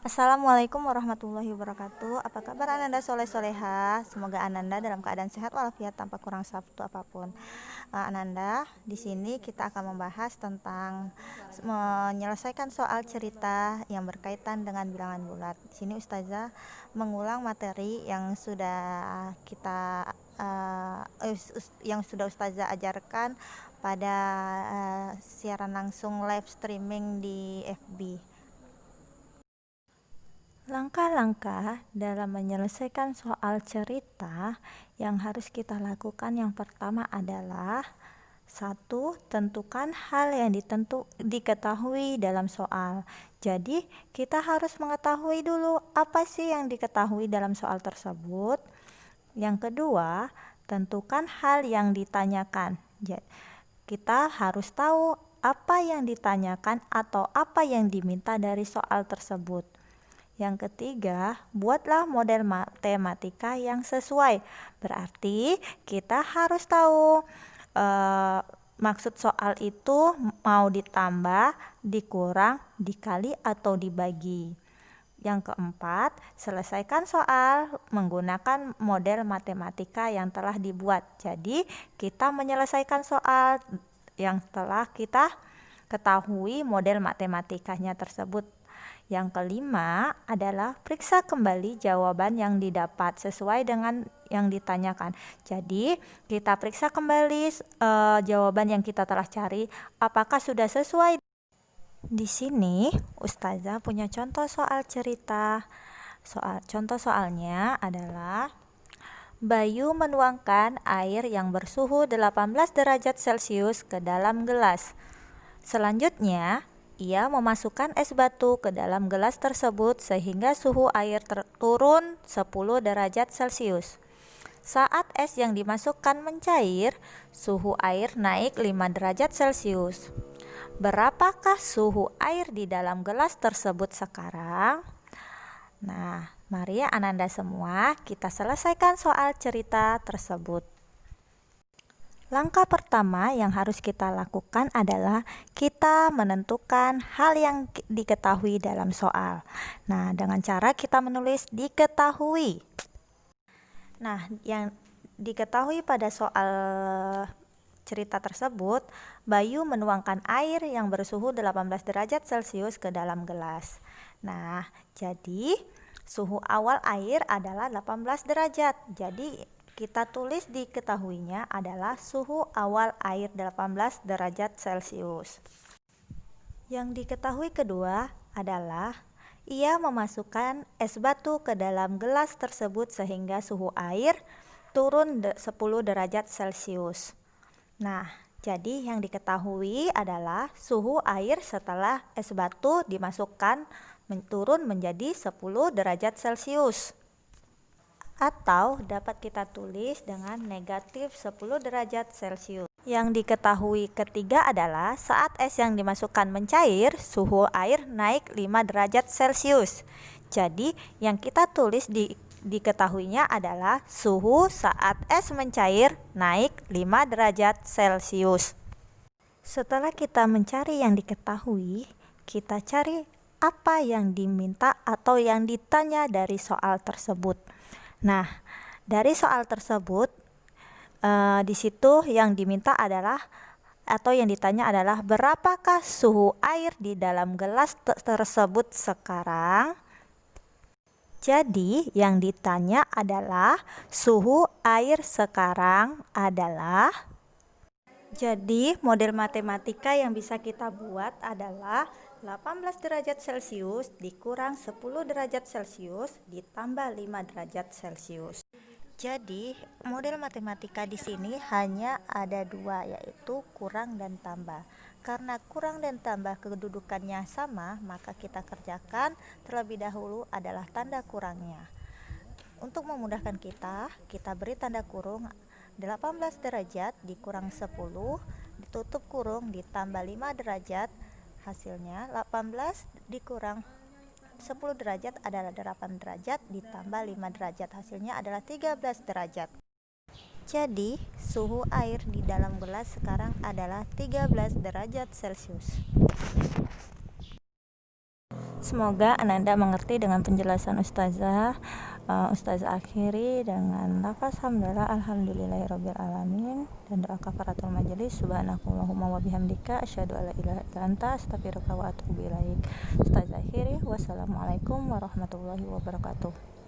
Assalamualaikum warahmatullahi wabarakatuh. Apa kabar Ananda soleh-soleha? Semoga Ananda dalam keadaan sehat walafiat tanpa kurang satu apapun. Ananda, di sini kita akan membahas tentang menyelesaikan soal cerita yang berkaitan dengan bilangan bulat. Di sini Ustazah mengulang materi yang sudah kita yang sudah Ustazah ajarkan pada siaran langsung live streaming di FB. Langkah-langkah dalam menyelesaikan soal cerita yang harus kita lakukan yang pertama adalah 1. Tentukan hal yang diketahui dalam soal. Jadi, kita harus mengetahui dulu apa sih yang diketahui dalam soal tersebut. Yang kedua, tentukan hal yang ditanyakan. Kita harus tahu apa yang ditanyakan atau apa yang diminta dari soal tersebut. Yang ketiga, buatlah model matematika yang sesuai. Berarti kita harus tahu maksud soal itu mau ditambah, dikurang, dikali, atau dibagi. Yang keempat, selesaikan soal menggunakan model matematika yang telah dibuat. Jadi, kita menyelesaikan soal yang telah kita ketahui model matematikanya tersebut. Yang kelima adalah periksa kembali jawaban yang didapat sesuai dengan yang ditanyakan. Jadi, kita periksa kembali jawaban yang kita telah cari apakah sudah sesuai. Di sini Ustazah punya contoh soal cerita. Contoh soalnya adalah Bayu menuangkan air yang bersuhu 18 derajat Celcius ke dalam gelas. Selanjutnya, ia memasukkan es batu ke dalam gelas tersebut sehingga suhu air turun 10 derajat Celcius. Saat es yang dimasukkan mencair, suhu air naik 5 derajat Celcius. Berapakah suhu air di dalam gelas tersebut sekarang? Nah, mari Ananda semua kita selesaikan soal cerita tersebut. Langkah pertama yang harus kita lakukan adalah kita menentukan hal yang diketahui dalam soal. Nah, dengan cara kita menulis diketahui. Nah, yang diketahui pada soal cerita tersebut, Bayu menuangkan air yang bersuhu 18 derajat Celcius ke dalam gelas. Nah, jadi suhu awal air adalah 18 derajat. Jadi kita tulis diketahuinya adalah suhu awal air 18 derajat Celcius. Yang diketahui kedua adalah ia memasukkan es batu ke dalam gelas tersebut sehingga suhu air turun 10 derajat Celcius. Nah, jadi yang diketahui adalah suhu air setelah es batu dimasukkan turun menjadi 10 derajat Celcius. Atau dapat kita tulis dengan negatif 10 derajat Celcius. Yang diketahui ketiga adalah saat es yang dimasukkan mencair, suhu air naik 5 derajat Celcius. Jadi yang kita tulis diketahuinya adalah suhu saat es mencair naik 5 derajat Celcius. Setelah kita mencari yang diketahui, kita cari apa yang diminta atau yang ditanya dari soal tersebut. Nah, dari soal tersebut di situ yang diminta adalah atau yang ditanya adalah berapakah suhu air di dalam gelas tersebut sekarang. Jadi yang ditanya adalah suhu air sekarang adalah. Jadi model matematika yang bisa kita buat adalah 18 derajat Celcius dikurang 10 derajat Celcius ditambah 5 derajat Celcius. Jadi model matematika di sini hanya ada dua, yaitu kurang dan tambah. Karena kurang dan tambah kedudukannya sama, maka kita kerjakan terlebih dahulu adalah tanda kurangnya. Untuk memudahkan kita beri tanda kurung 18 derajat dikurang 10 ditutup kurung ditambah 5 derajat. Hasilnya 18 dikurang 10 derajat adalah 8 derajat ditambah 5 derajat. Hasilnya adalah 13 derajat. Jadi suhu air di dalam gelas sekarang adalah 13 derajat Celcius. Semoga Ananda mengerti dengan penjelasan Ustazah. Ustazah akhiri dengan lafaz hamdalah alhamdulillahirabbil alamin dan doa kafaratul majelis subhanakallahumma wa bihamdika asyhadu alla ilaha illa anta astaghfiruka wa atubu ilaik. Ustazah akhiri wassalamualaikum warahmatullahi wabarakatuh.